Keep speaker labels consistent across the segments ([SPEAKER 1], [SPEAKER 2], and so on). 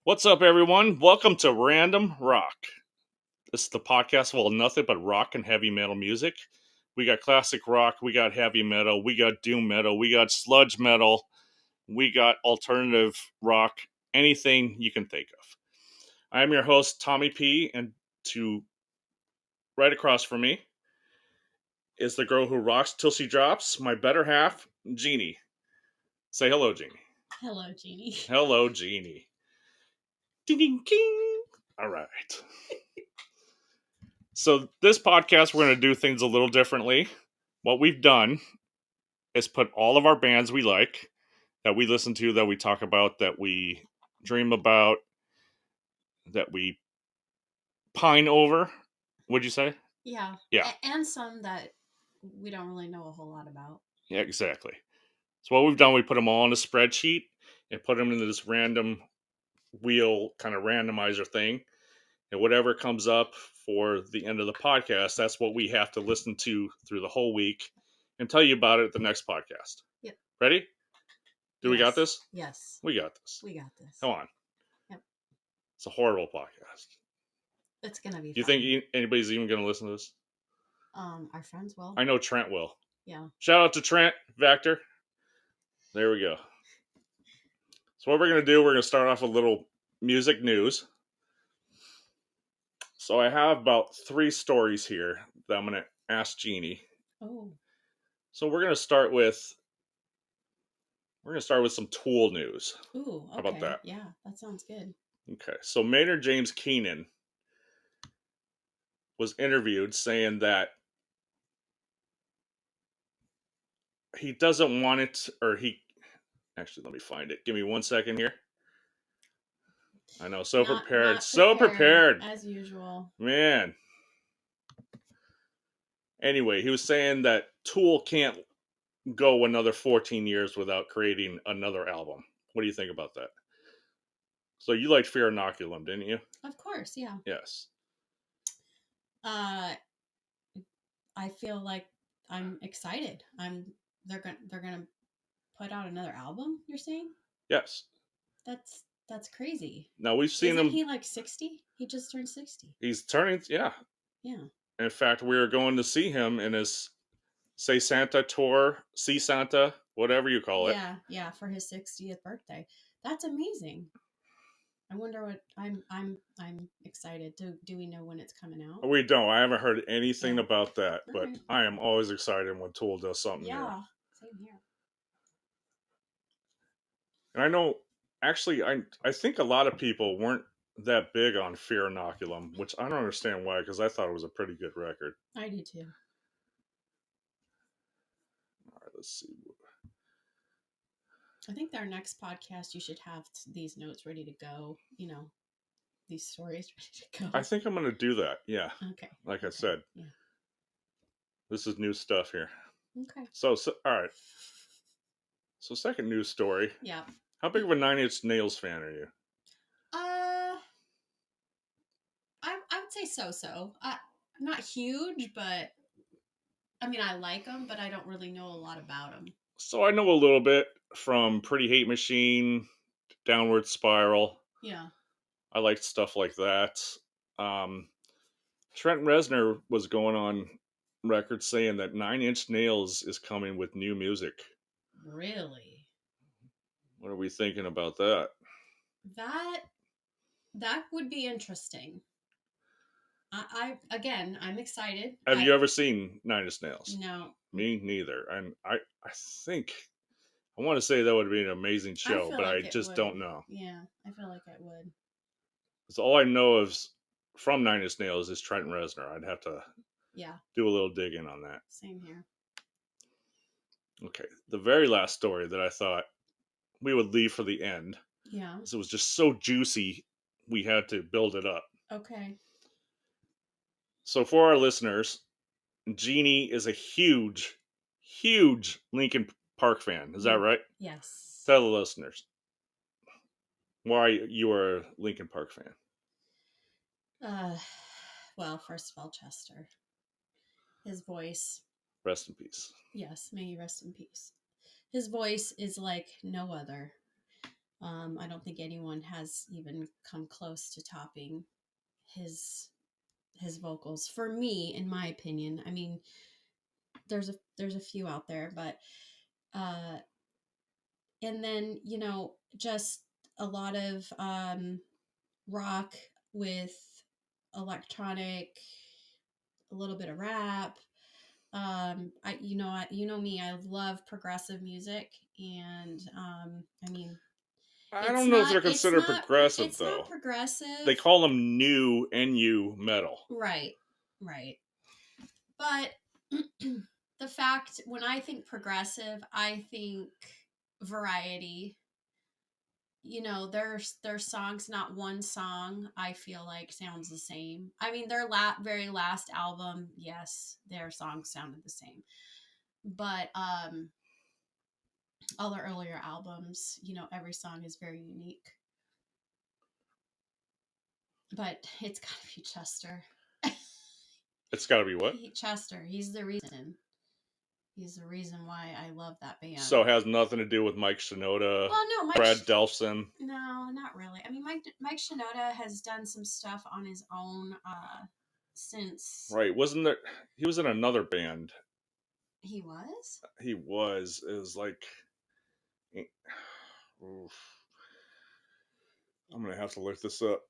[SPEAKER 1] What's up, everyone? Welcome to Random Rock. This is the podcast full of nothing but rock and heavy metal music. We got classic rock, we got heavy metal, we got doom metal, we got sludge metal, we got alternative rock, anything you can think of. I am your host, Tommy P, and to right across from me is the girl who rocks till she drops, my better half, Jeannie. Say hello, Jeannie.
[SPEAKER 2] Hello, Jeannie.
[SPEAKER 1] Hello, Jeannie. Ding, ding, ding. All right. So this podcast, we're going to do things a little differently. What we've done is put all of our bands we like, that we listen to, that we talk about, that we dream about, that we pine over. Would you say?
[SPEAKER 2] Yeah.
[SPEAKER 1] Yeah.
[SPEAKER 2] And some that we don't really know a whole lot about.
[SPEAKER 1] Yeah, exactly. So what we've done, we put them all on a spreadsheet and put them into this random wheel kind of randomizer thing. And whatever comes up for the end of the podcast, that's what we have to listen to through the whole week and tell you about it at the next podcast.
[SPEAKER 2] Yep.
[SPEAKER 1] Ready? Do we got this?
[SPEAKER 2] Yes.
[SPEAKER 1] We got this.
[SPEAKER 2] We got this.
[SPEAKER 1] Come on.
[SPEAKER 2] Yep.
[SPEAKER 1] It's a horrible podcast.
[SPEAKER 2] It's going to be
[SPEAKER 1] Do you
[SPEAKER 2] fun.
[SPEAKER 1] think anybody's even going to listen to this?
[SPEAKER 2] Our friends will.
[SPEAKER 1] I know Trent will.
[SPEAKER 2] Yeah.
[SPEAKER 1] Shout out to Trent, Vector. There we go. So what we're going to do, we're going to start off with a little music news. So I have about 3 stories here that I'm going to ask Jeannie.
[SPEAKER 2] Oh.
[SPEAKER 1] So we're going to start with some Tool news.
[SPEAKER 2] Ooh, okay.
[SPEAKER 1] How about that?
[SPEAKER 2] Yeah, that sounds good.
[SPEAKER 1] Okay. So Maynard James Keenan was interviewed saying that he doesn't want it, or he actually, let me find it. Give me 1 second here. I know, so prepared. So prepared.
[SPEAKER 2] As usual.
[SPEAKER 1] Man. Anyway, he was saying that Tool can't go another 14 years without creating another album. What do you think about that? So you liked Fear Inoculum, didn't you?
[SPEAKER 2] Of course, yeah.
[SPEAKER 1] Yes.
[SPEAKER 2] I feel like I'm excited. They're gonna put out another album, you're saying?
[SPEAKER 1] Yes.
[SPEAKER 2] That's crazy.
[SPEAKER 1] Now we've seen
[SPEAKER 2] Isn't
[SPEAKER 1] him.
[SPEAKER 2] he like 60? He just turned 60.
[SPEAKER 1] He's turning, yeah.
[SPEAKER 2] Yeah.
[SPEAKER 1] In fact, we are going to see him in his Say Santa tour, See Santa, whatever you call it.
[SPEAKER 2] Yeah, for his 60th birthday. That's amazing. I wonder what I'm excited. Do we know when it's coming out?
[SPEAKER 1] We don't. I haven't heard anything about that, but
[SPEAKER 2] right.
[SPEAKER 1] I am always excited when Tool does something new.
[SPEAKER 2] Yeah, same here.
[SPEAKER 1] And I know, actually, I think a lot of people weren't that big on Fear Inoculum, which I don't understand why, because I thought it was a pretty good record.
[SPEAKER 2] I do too.
[SPEAKER 1] All right, let's see.
[SPEAKER 2] I think our next podcast, you should have these notes ready to go. You know, these stories ready to go.
[SPEAKER 1] I think I'm going to do that. Yeah.
[SPEAKER 2] Okay.
[SPEAKER 1] Like I said.
[SPEAKER 2] Yeah.
[SPEAKER 1] This is new stuff here.
[SPEAKER 2] Okay.
[SPEAKER 1] So all right. So second news story.
[SPEAKER 2] Yeah.
[SPEAKER 1] How big of a Nine Inch Nails fan are you?
[SPEAKER 2] I would say so. Not huge, but I mean, I like them, but I don't really know a lot about them.
[SPEAKER 1] So I know a little bit from Pretty Hate Machine, Downward Spiral.
[SPEAKER 2] Yeah.
[SPEAKER 1] I liked stuff like that. Trent Reznor was going on record saying that Nine Inch Nails is coming with new music.
[SPEAKER 2] Really?
[SPEAKER 1] What are we thinking about that?
[SPEAKER 2] That would be interesting. I'm excited.
[SPEAKER 1] Have you ever seen Nine Inch Nails?
[SPEAKER 2] No.
[SPEAKER 1] Me neither. And I think I want to say that would be an amazing show, but I just don't know.
[SPEAKER 2] Yeah, I feel like it would.
[SPEAKER 1] Because all I know of from Nine Inch Nails is Trent Reznor. I'd have to do a little digging on that.
[SPEAKER 2] Same here.
[SPEAKER 1] Okay. The very last story that I thought we would leave for the end.
[SPEAKER 2] Yeah.
[SPEAKER 1] Because it was just so juicy, we had to build it up.
[SPEAKER 2] Okay.
[SPEAKER 1] So for our listeners, Jeannie is a huge, huge Linkin Park fan. Is that right?
[SPEAKER 2] Yes.
[SPEAKER 1] Tell the listeners why you are a Linkin Park fan.
[SPEAKER 2] Well, first of all, Chester. His voice.
[SPEAKER 1] Rest in peace.
[SPEAKER 2] Yes, may he rest in peace. His voice is like no other. I don't think anyone has even come close to topping his his vocals for me, in my opinion. I mean, there's a few out there, but uh, and then just a lot of rock with electronic, a little bit of rap. You know me, I love progressive music, and I mean,
[SPEAKER 1] I don't know if they're considered progressive
[SPEAKER 2] it's not
[SPEAKER 1] though. They
[SPEAKER 2] progressive.
[SPEAKER 1] call them new NU metal.
[SPEAKER 2] Right, right. But the fact, when I think progressive, I think variety. Their songs, not one song I feel like sounds the same. I mean, their very last album, yes, their songs sounded the same, but all their earlier albums, every song is very unique. But it's got to be Chester.
[SPEAKER 1] It's got to be what?
[SPEAKER 2] Chester, he's the reason. He's the reason why I love that band.
[SPEAKER 1] So it has nothing to do with Mike Shinoda,
[SPEAKER 2] Well, no,
[SPEAKER 1] Brad Delson.
[SPEAKER 2] No, not really. I mean, Mike Shinoda has done some stuff on his own since.
[SPEAKER 1] Right? Wasn't there? He was in another band.
[SPEAKER 2] He was.
[SPEAKER 1] He was. It was like. Oof. I'm gonna have to look this up.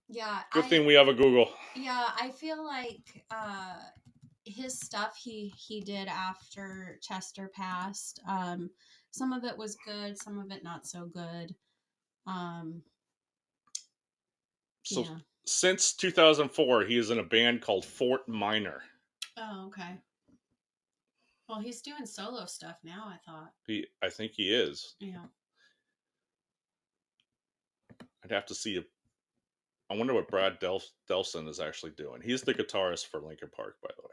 [SPEAKER 2] Yeah,
[SPEAKER 1] Good thing we have a Google.
[SPEAKER 2] Yeah, I feel like his stuff he did after Chester passed. Some of it was good, some of it not so good.
[SPEAKER 1] So
[SPEAKER 2] Yeah.
[SPEAKER 1] since 2004, he is in a band called Fort Minor.
[SPEAKER 2] Oh, okay. Well, he's doing solo stuff now, I thought.
[SPEAKER 1] I think he is.
[SPEAKER 2] Yeah.
[SPEAKER 1] I'd have to see if. I wonder what Brad Delson is actually doing. He's the guitarist for Linkin Park, by the way.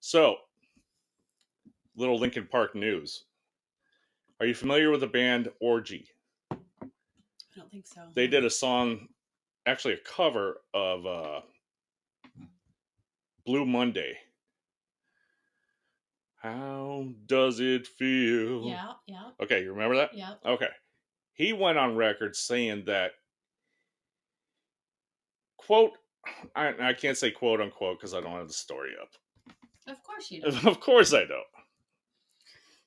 [SPEAKER 1] So, little Linkin Park news. Are you familiar with the band Orgy?
[SPEAKER 2] I don't think so.
[SPEAKER 1] They did a song, actually a cover of Blue Monday. How does it feel?
[SPEAKER 2] Yeah, yeah.
[SPEAKER 1] Okay, you remember that?
[SPEAKER 2] Yeah.
[SPEAKER 1] Okay. He went on record saying that, quote, I can't say quote unquote because I don't have the story up.
[SPEAKER 2] Of course you don't.
[SPEAKER 1] Of course I don't.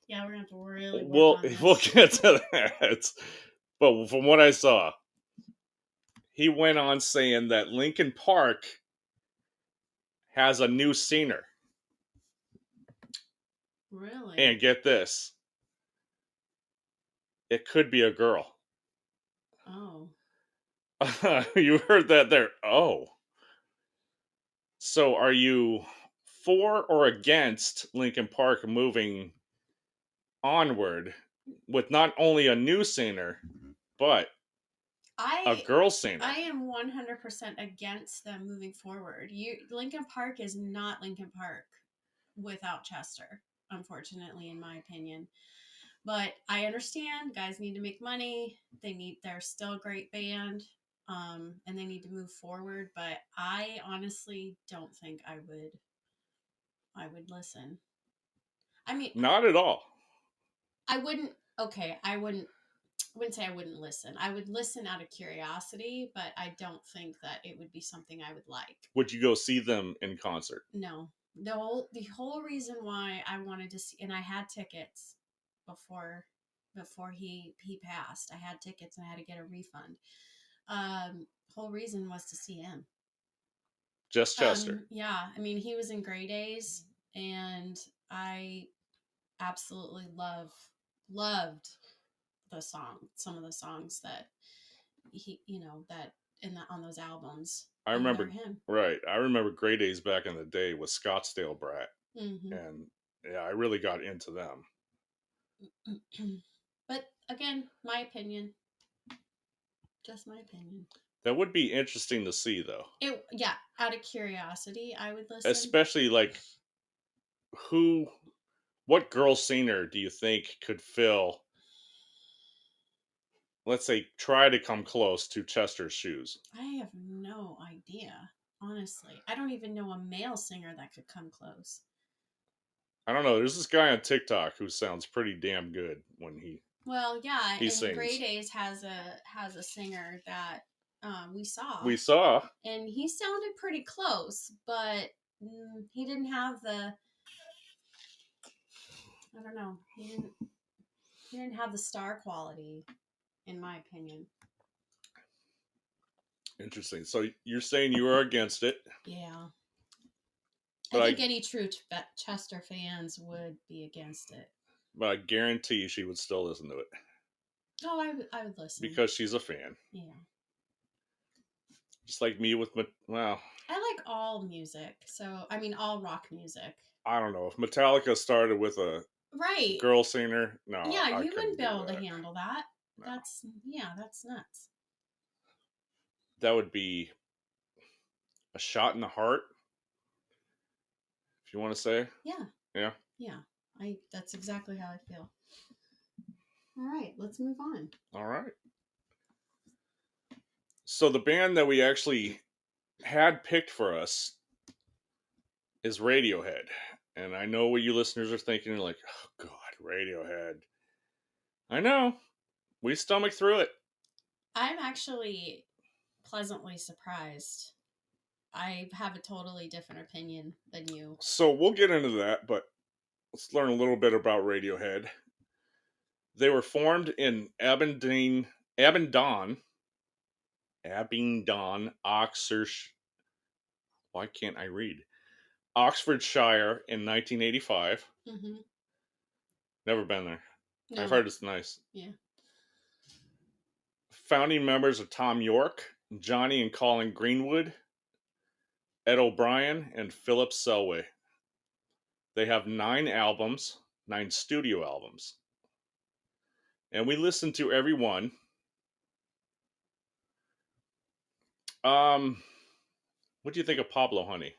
[SPEAKER 2] Yeah, we're gonna have to really work on this.
[SPEAKER 1] We'll get to that. But from what I saw, he went on saying that Linkin Park has a new singer.
[SPEAKER 2] Really?
[SPEAKER 1] And get this, it could be a girl.
[SPEAKER 2] Oh.
[SPEAKER 1] You heard that there. Oh. So are you for or against Linkin Park moving onward with not only a new singer, but a girl singer?
[SPEAKER 2] I am 100% against them moving forward. Linkin Park is not Linkin Park without Chester, unfortunately, in my opinion. But I understand guys need to make money. They're still a great band. And they need to move forward, but I honestly don't think I would listen. I mean,
[SPEAKER 1] not at all.
[SPEAKER 2] I wouldn't. Okay, I wouldn't say I wouldn't listen. I would listen out of curiosity, but I don't think that it would be something I would like.
[SPEAKER 1] Would you go see them in concert?
[SPEAKER 2] No. The whole reason why I wanted to see, and I had tickets before he passed. I had tickets and I had to get a refund. Whole reason was to see him.
[SPEAKER 1] Just Chester.
[SPEAKER 2] Yeah, I mean, he was in Grey Days, and I absolutely loved some of the songs that that on those albums.
[SPEAKER 1] I
[SPEAKER 2] and they're
[SPEAKER 1] remember
[SPEAKER 2] him.
[SPEAKER 1] right. I remember Grey Days back in the day with Scottsdale Brat,
[SPEAKER 2] Mm-hmm.
[SPEAKER 1] and yeah, I really got into them.
[SPEAKER 2] But again, my opinion, just my opinion.
[SPEAKER 1] That would be interesting to see, though.
[SPEAKER 2] Yeah, out of curiosity, I would listen.
[SPEAKER 1] Especially like what girl singer do you think could fill? Let's say try to come close to Chester's shoes.
[SPEAKER 2] I have no idea, honestly. I don't even know a male singer that could come close.
[SPEAKER 1] I don't know. There's this guy on TikTok who sounds pretty damn good when he
[SPEAKER 2] Well, yeah,
[SPEAKER 1] he
[SPEAKER 2] and Gray
[SPEAKER 1] sings.
[SPEAKER 2] Days has a singer that we saw,
[SPEAKER 1] We saw.
[SPEAKER 2] and he sounded pretty close, but he didn't have the. I don't know. He didn't have the star quality, in my opinion.
[SPEAKER 1] Interesting. So you're saying you are against it,
[SPEAKER 2] Yeah, I
[SPEAKER 1] but
[SPEAKER 2] think any true Chester fans would be against it.
[SPEAKER 1] I guarantee she would still listen to it
[SPEAKER 2] Oh, I would listen.
[SPEAKER 1] because she's a fan.
[SPEAKER 2] Yeah,
[SPEAKER 1] Just like me with well,
[SPEAKER 2] I like all music. So I mean, all rock music.
[SPEAKER 1] I don't know if Metallica started with a
[SPEAKER 2] Right.
[SPEAKER 1] girl singer. No,
[SPEAKER 2] Yeah,
[SPEAKER 1] I
[SPEAKER 2] you wouldn't
[SPEAKER 1] couldn't
[SPEAKER 2] be
[SPEAKER 1] do
[SPEAKER 2] able to
[SPEAKER 1] that.
[SPEAKER 2] handle that.
[SPEAKER 1] No,
[SPEAKER 2] That's nuts.
[SPEAKER 1] that would be a shot in the heart, if you want to say.
[SPEAKER 2] Yeah,
[SPEAKER 1] Yeah.
[SPEAKER 2] yeah. I That's exactly how I feel. All right, let's move on.
[SPEAKER 1] All right. So the band that we actually had picked for us is Radiohead. And I know what you listeners are thinking, like, oh God, Radiohead. I know. We stomach through it.
[SPEAKER 2] I'm actually pleasantly surprised. I have a totally different opinion than you.
[SPEAKER 1] So we'll get into that, but let's learn a little bit about Radiohead. They were formed in Abingdon, Oxfordshire. Why can't I read? Oxfordshire in 1985.
[SPEAKER 2] Mm-hmm.
[SPEAKER 1] Never been there. I've
[SPEAKER 2] No.
[SPEAKER 1] heard it's nice.
[SPEAKER 2] Yeah.
[SPEAKER 1] Founding members are Tom York, Johnny and Colin Greenwood, Ed O'Brien, and Philip Selway. They have 9 albums, 9 studio albums. And we listened to every one. Um, what do you think of Pablo Honey?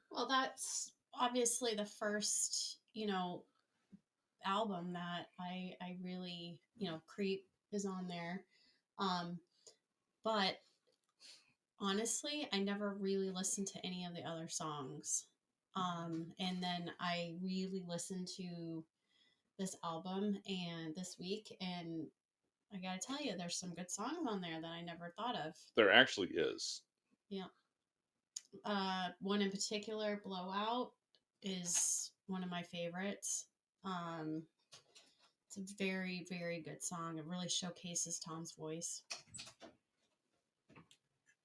[SPEAKER 2] Well, that's obviously the first, album that I really, Creep is on there. Um, but honestly, I never really listened to any of the other songs. And then I really listened to this album and this week, and I gotta tell you, there's some good songs on there that I never thought of.
[SPEAKER 1] There actually is.
[SPEAKER 2] Yeah. One in particular, Blowout, is one of my favorites. Um, it's a very, very good song. It really showcases Tom's voice.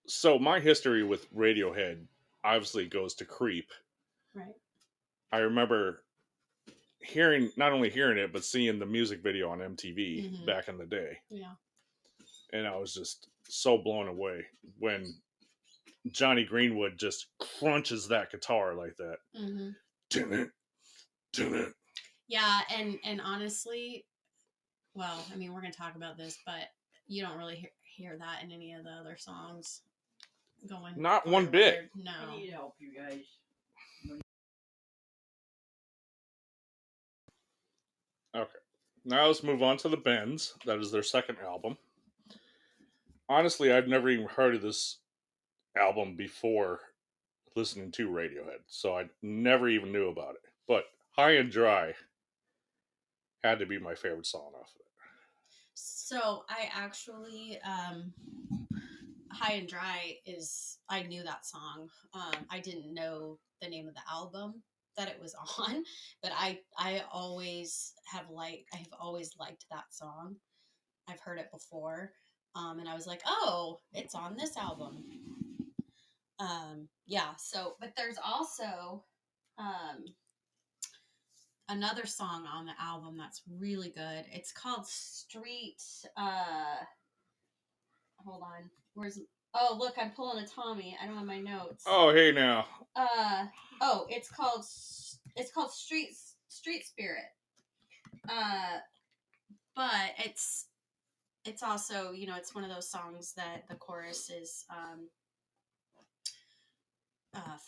[SPEAKER 1] So my history with Radiohead obviously goes to Creep.
[SPEAKER 2] Right.
[SPEAKER 1] I remember hearing not only hearing it but seeing the music video on MTV
[SPEAKER 2] Mm-hmm.
[SPEAKER 1] back in the day,
[SPEAKER 2] Yeah.
[SPEAKER 1] and I was just so blown away when Johnny Greenwood just crunches that guitar like that.
[SPEAKER 2] Mm-hmm.
[SPEAKER 1] Dun it, dun it.
[SPEAKER 2] Yeah, and honestly, well, I mean, we're gonna talk about this, but you don't really hear that in any of the other songs going
[SPEAKER 1] Not
[SPEAKER 2] forward.
[SPEAKER 1] one bit.
[SPEAKER 2] No.
[SPEAKER 3] I need help, you guys.
[SPEAKER 1] Okay. Now let's move on to the Bends. That is their second album. Honestly, I've never even heard of this album before listening to Radiohead, so I never even knew about it. But High and Dry had to be my favorite song off of it.
[SPEAKER 2] So I actually, High and Dry is, I knew that song. I didn't know the name of the album that it was on, but I have always liked that song. I've heard it before. And I was like, oh, it's on this album. Yeah. So, but there's also, um, another song on the album that's really good. It's called Street, hold on. Oh, look, I'm pulling a Tommy. I don't have my notes.
[SPEAKER 1] Oh, hey now.
[SPEAKER 2] Oh, it's called Street Spirit. But it's also, it's one of those songs that the chorus is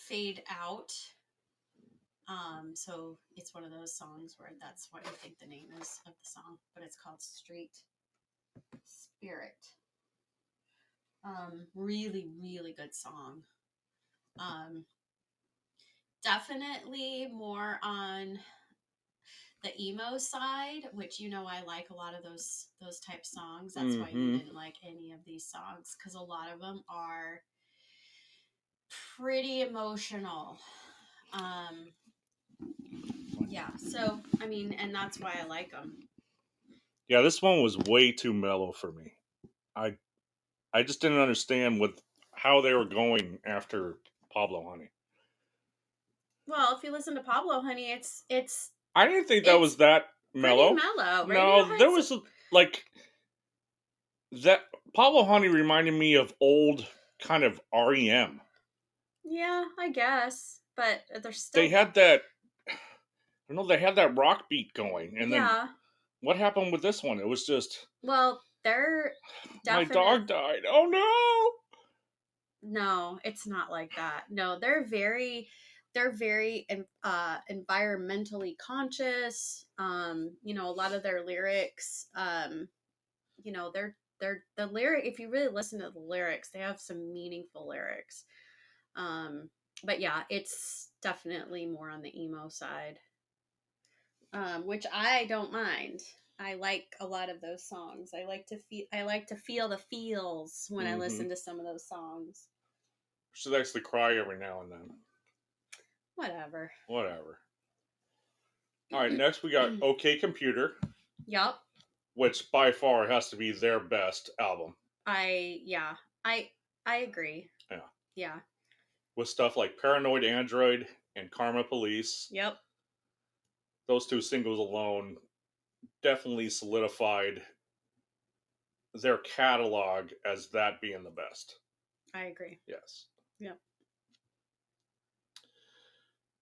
[SPEAKER 2] fade out. So it's one of those songs where that's what you think the name is of the song, but it's called Street Spirit. Really, really good song. Um, Definitely more on the emo side, which I like a lot of those type songs. That's why you
[SPEAKER 1] Mm-hmm.
[SPEAKER 2] didn't like any of these songs, because a lot of them are pretty emotional. Um, yeah. So I mean, and that's why I like them.
[SPEAKER 1] Yeah, this one was way too mellow for me. I I just didn't understand how they were going after Pablo Honey.
[SPEAKER 2] Well, if you listen to Pablo Honey,
[SPEAKER 1] I didn't think that was
[SPEAKER 2] it's
[SPEAKER 1] that
[SPEAKER 2] pretty
[SPEAKER 1] mellow.
[SPEAKER 2] mellow.
[SPEAKER 1] No, there
[SPEAKER 2] Radiohead's
[SPEAKER 1] was like that. Pablo Honey reminded me of old kind of REM.
[SPEAKER 2] yeah, I guess, but they're
[SPEAKER 1] They
[SPEAKER 2] still
[SPEAKER 1] had that. I don't know. They had that rock beat going, and then
[SPEAKER 2] yeah.
[SPEAKER 1] what happened with this one? It was just
[SPEAKER 2] Well, they're
[SPEAKER 1] my
[SPEAKER 2] definite.
[SPEAKER 1] dog died. Oh no!
[SPEAKER 2] No, it's not like that. No, they're very environmentally conscious. A lot of their lyrics, they're the lyric. If you really listen to the lyrics, they have some meaningful lyrics. Um, but yeah, it's definitely more on the emo side, which I don't mind. I like a lot of those songs. I like to feel the feels when I
[SPEAKER 1] Mm-hmm.
[SPEAKER 2] listen to some of those songs.
[SPEAKER 1] Should actually cry every now and then.
[SPEAKER 2] Whatever.
[SPEAKER 1] Whatever. All right, next we got OK Computer,
[SPEAKER 2] Yup.
[SPEAKER 1] which by far has to be their best album.
[SPEAKER 2] Yeah. I I agree.
[SPEAKER 1] Yeah.
[SPEAKER 2] Yeah.
[SPEAKER 1] With stuff like Paranoid Android and Karma Police.
[SPEAKER 2] Yep.
[SPEAKER 1] Those two singles alone definitely solidified their catalog as that being the best.
[SPEAKER 2] I agree.
[SPEAKER 1] Yes.
[SPEAKER 2] Yep.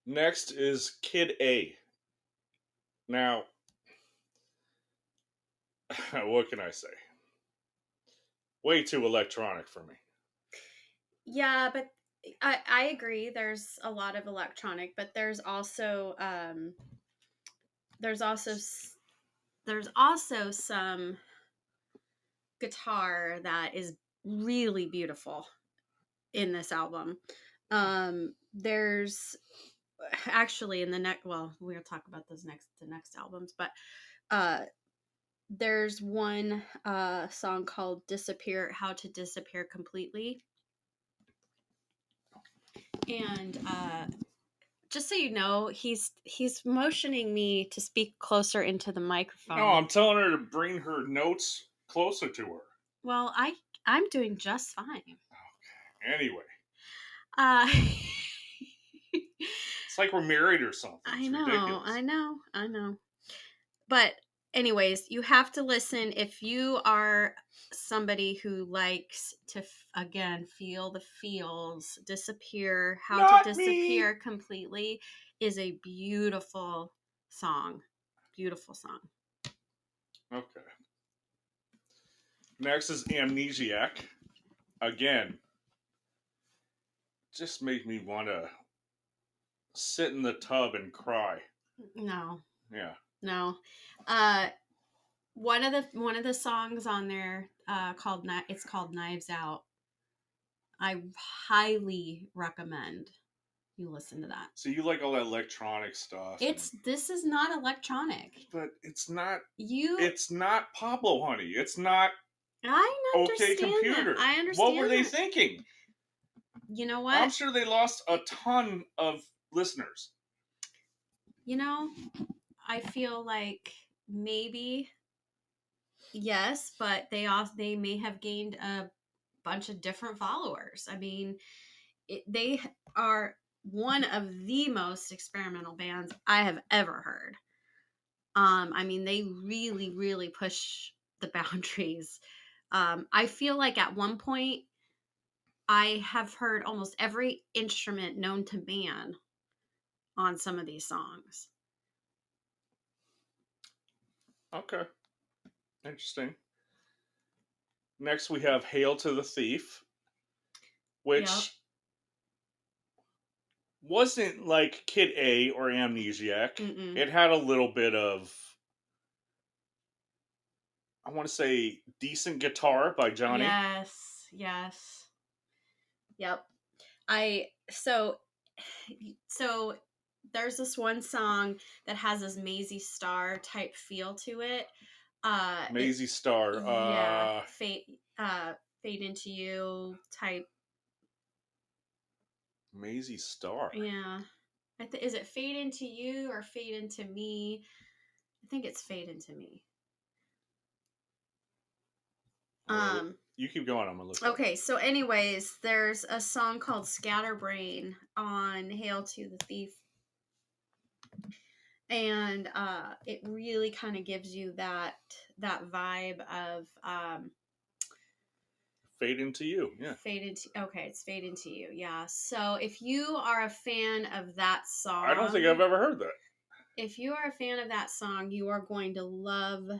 [SPEAKER 1] Next is Kid A. Now, what can I say? Way too electronic for me.
[SPEAKER 2] Yeah, but I agree. There's a lot of electronic, but there's also there's also some guitar that is really beautiful in this album. There's actually in the next, well, we'll talk about the next albums, but uh there's one song called Disappear, How to Disappear Completely. And just so you know, he's motioning me to speak closer into the
[SPEAKER 1] No,
[SPEAKER 2] microphone.
[SPEAKER 1] I'm telling her to bring her notes closer to her.
[SPEAKER 2] Well, I'm doing just fine.
[SPEAKER 1] Anyway,
[SPEAKER 2] Uh
[SPEAKER 1] it's like we're married or something.
[SPEAKER 2] I
[SPEAKER 1] It's
[SPEAKER 2] know,
[SPEAKER 1] ridiculous.
[SPEAKER 2] I know, I know. But anyways, you have to listen if you are somebody who likes to again feel the feels. Disappear, How to
[SPEAKER 1] Not me.
[SPEAKER 2] Disappear Completely is a beautiful song. Beautiful song.
[SPEAKER 1] Okay. Next is Amnesiac. Again, just made me want to sit in the tub and cry.
[SPEAKER 2] No.
[SPEAKER 1] Yeah.
[SPEAKER 2] No. One of the songs on there it's called Knives Out. I highly recommend you listen to that.
[SPEAKER 1] So you like all that electronic stuff.
[SPEAKER 2] This is not electronic.
[SPEAKER 1] But it's not.
[SPEAKER 2] You
[SPEAKER 1] It's not Pablo Honey. It's not
[SPEAKER 2] I
[SPEAKER 1] OK
[SPEAKER 2] understand that.
[SPEAKER 1] Computer.
[SPEAKER 2] I understand.
[SPEAKER 1] What were they
[SPEAKER 2] that.
[SPEAKER 1] thinking?
[SPEAKER 2] You know
[SPEAKER 1] I'm
[SPEAKER 2] what?
[SPEAKER 1] sure they lost a ton of listeners.
[SPEAKER 2] You know, I feel like maybe yes, but they may have gained a bunch of different followers. I mean, they are one of the most experimental bands I have ever heard. I mean, they really, really push the boundaries. I feel like at one point I have heard almost every instrument known to man on some of these songs.
[SPEAKER 1] Okay. Interesting. Next, we have Hail to the Thief,
[SPEAKER 2] Yep.
[SPEAKER 1] which wasn't like Kid A or Amnesiac.
[SPEAKER 2] Mm-mm.
[SPEAKER 1] It had a little bit of, I want to say, decent guitar by Johnny.
[SPEAKER 2] Yes. Yes. Yep. I so there's this one song that has this Maisie Star type feel to it.
[SPEAKER 1] Maisie Star.
[SPEAKER 2] Yeah, fade into you type.
[SPEAKER 1] Maisie Star.
[SPEAKER 2] Yeah, is it fade into you or fade into me? I think it's fade into me.
[SPEAKER 1] You keep going. I'm gonna look.
[SPEAKER 2] Okay, so anyways, there's a song called Scatterbrain on Hail to the Thief. And it really kind of gives you that vibe of
[SPEAKER 1] Fade into you. Yeah.
[SPEAKER 2] Fade into, okay, it's Fade into you. Yeah. So if you are a fan of that song,
[SPEAKER 1] I don't think I've ever heard that.
[SPEAKER 2] If you are a fan of that song, you are going to love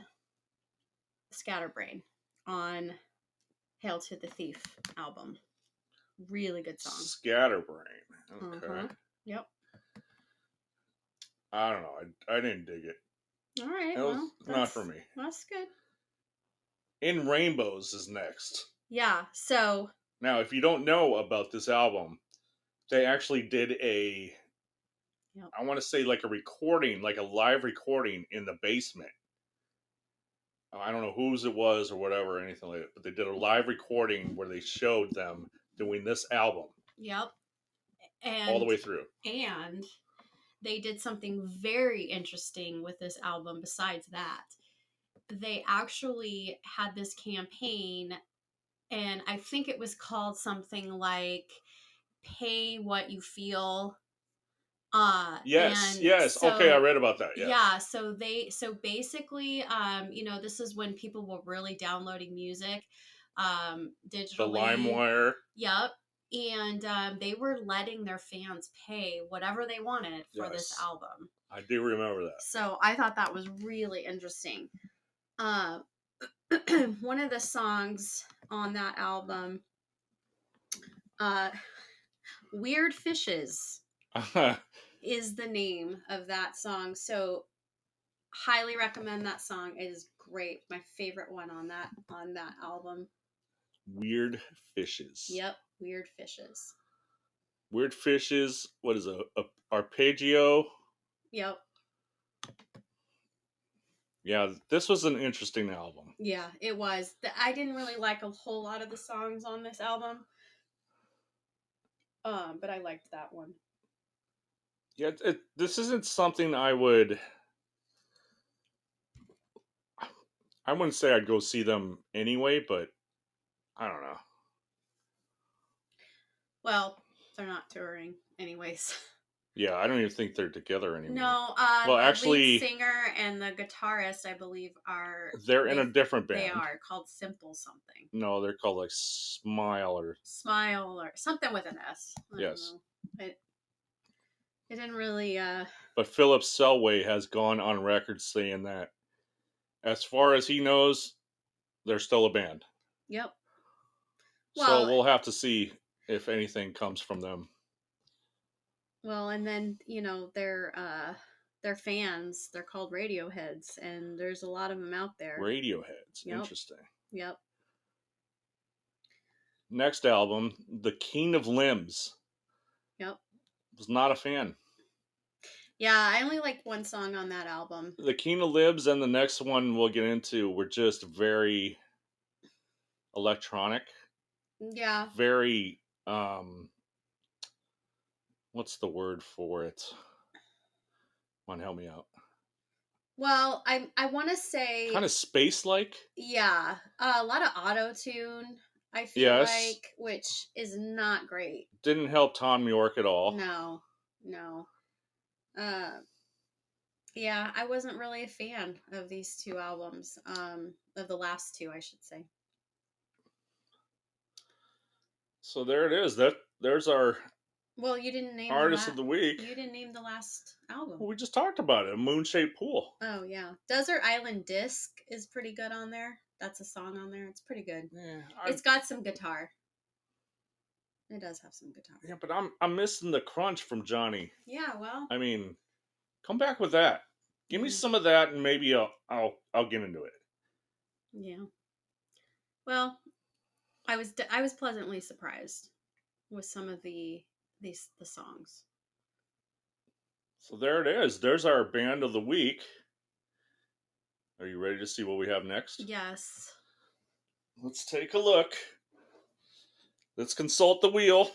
[SPEAKER 2] Scatterbrain on Hail to the Thief album. Really good song.
[SPEAKER 1] Scatterbrain. Okay.
[SPEAKER 2] Yep.
[SPEAKER 1] I don't know. I didn't dig it.
[SPEAKER 2] All right.
[SPEAKER 1] It was not for me.
[SPEAKER 2] That's good.
[SPEAKER 1] In Rainbows is next.
[SPEAKER 2] Yeah. So
[SPEAKER 1] now, if you don't know about this album, they actually did I want to say like a recording, like a live recording in the basement. I don't know whose it was or whatever, or anything like that, but they did a live recording where they showed them doing this album.
[SPEAKER 2] Yep. And
[SPEAKER 1] all the way through.
[SPEAKER 2] And they did something very interesting with this album besides that. They actually had this campaign, and I think it was called something like Pay What You Feel.
[SPEAKER 1] Yes.
[SPEAKER 2] So,
[SPEAKER 1] okay, I read about that. Yes.
[SPEAKER 2] Yeah, so basically, this is when people were really downloading music digitally.
[SPEAKER 1] The LimeWire.
[SPEAKER 2] Yep. And they were letting their fans pay whatever they wanted for this album.
[SPEAKER 1] I do remember that.
[SPEAKER 2] So I thought that was really interesting. One of the songs on that album, Weird Fishes, is the name of that song. So highly recommend that song. It is great. My favorite one on that album.
[SPEAKER 1] Weird Fishes.
[SPEAKER 2] Yep, Weird Fishes.
[SPEAKER 1] Weird Fishes. What is a arpeggio?
[SPEAKER 2] Yep.
[SPEAKER 1] Yeah, this was an interesting album.
[SPEAKER 2] Yeah, it was. I didn't really like a whole lot of the songs on this album, but I liked that one.
[SPEAKER 1] Yeah, this isn't something I wouldn't say I'd go see them anyway, but I don't know.
[SPEAKER 2] Well, they're not touring anyways.
[SPEAKER 1] Yeah, I don't even think they're together anymore.
[SPEAKER 2] No,
[SPEAKER 1] well,
[SPEAKER 2] the
[SPEAKER 1] actually,
[SPEAKER 2] lead singer and the guitarist, I believe,
[SPEAKER 1] they're in a different band.
[SPEAKER 2] They are called Simple something.
[SPEAKER 1] No, they're called like Smile or
[SPEAKER 2] something with an S.
[SPEAKER 1] Yes.
[SPEAKER 2] It didn't really.
[SPEAKER 1] But Philip Selway has gone on record saying that, as far as he knows, they're still a band.
[SPEAKER 2] Yep.
[SPEAKER 1] So we'll have to see if anything comes from them.
[SPEAKER 2] Well, and then their fans, they're called Radioheads, and there's a lot of them out there.
[SPEAKER 1] Radioheads. Yep. Interesting.
[SPEAKER 2] Yep.
[SPEAKER 1] Next album, The King of Limbs.
[SPEAKER 2] Yep.
[SPEAKER 1] Was not a fan.
[SPEAKER 2] Yeah, I only liked one song on that album.
[SPEAKER 1] The King of Limbs and the next one we'll get into were just very electronic.
[SPEAKER 2] Yeah.
[SPEAKER 1] Very what's the word for it? Come on, help me out.
[SPEAKER 2] Well, I want to say
[SPEAKER 1] kind of space-like.
[SPEAKER 2] Yeah, a lot of auto-tune, I feel like, which is not great.
[SPEAKER 1] Didn't help Tom York at all.
[SPEAKER 2] No. Yeah, I wasn't really a fan of these two albums. Of the last two, I should say.
[SPEAKER 1] So there it is. There's our.
[SPEAKER 2] Well, you didn't name
[SPEAKER 1] artist of the week.
[SPEAKER 2] You didn't name the last album.
[SPEAKER 1] Well, we just talked about it. A Moon-Shaped Pool.
[SPEAKER 2] Oh yeah, Desert Island Disc is pretty good on there. That's a song on there. It's pretty good.
[SPEAKER 1] Yeah,
[SPEAKER 2] it's got some guitar. It does have some guitar.
[SPEAKER 1] Yeah, but I'm missing the crunch from Johnny.
[SPEAKER 2] Yeah, well.
[SPEAKER 1] I mean, come back with that. Give me some of that, and maybe I'll get into it.
[SPEAKER 2] Yeah. Well, I was pleasantly surprised with some of the songs.
[SPEAKER 1] So there it is. There's our band of the week. Are you ready to see what we have next?
[SPEAKER 2] Yes.
[SPEAKER 1] Let's take a look. Let's consult the wheel.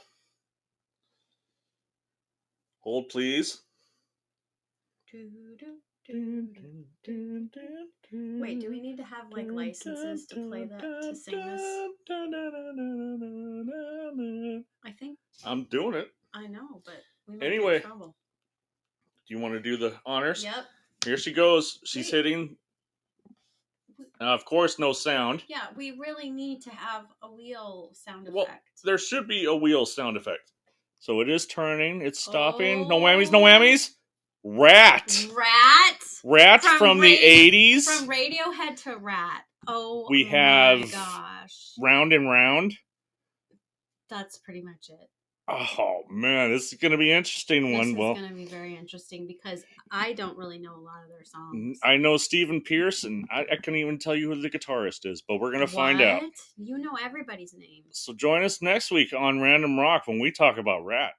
[SPEAKER 1] Hold, please.
[SPEAKER 2] Wait, do we need to have like licenses to play that, to sing this? I think
[SPEAKER 1] I'm doing it.
[SPEAKER 2] I know, but we might
[SPEAKER 1] Anyway,
[SPEAKER 2] get in trouble.
[SPEAKER 1] Do you want to do the honors?
[SPEAKER 2] Yep.
[SPEAKER 1] Here she goes. She's hitting. Of course, no sound.
[SPEAKER 2] Yeah, we really need to have a wheel sound effect.
[SPEAKER 1] Well, there should be a wheel sound effect. So it is turning. It's stopping. No whammies, no whammies. Rat. Rat from the 80s.
[SPEAKER 2] From Radiohead to Rat. Oh,
[SPEAKER 1] we have
[SPEAKER 2] my gosh.
[SPEAKER 1] Round and Round.
[SPEAKER 2] That's pretty much it.
[SPEAKER 1] Oh, man, this is going to be an interesting one.
[SPEAKER 2] This is going to be very interesting because I don't really know a lot of their songs.
[SPEAKER 1] I know Stephen Pierce, and I can't even tell you who the guitarist is, but we're going to find out.
[SPEAKER 2] You know everybody's name.
[SPEAKER 1] So join us next week on Random Rock when we talk about Rat.